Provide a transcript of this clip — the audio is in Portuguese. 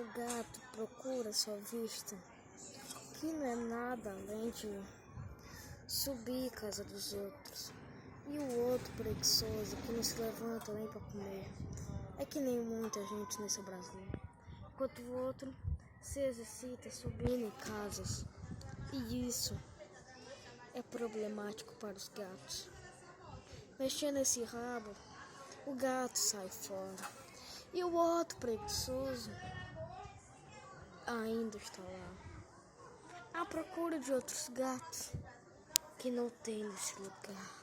O gato procura sua vista, que não é nada além de subir a casa dos outros. E o outro preguiçoso que não se levanta nem para comer. É que nem muita gente nesse Brasil. Enquanto o outro se exercita subindo em casas. E isso é problemático para os gatos. Mexendo esse rabo, o gato sai fora. E o outro preguiçoso ainda está lá, à procura de outros gatos que não tem nesse lugar.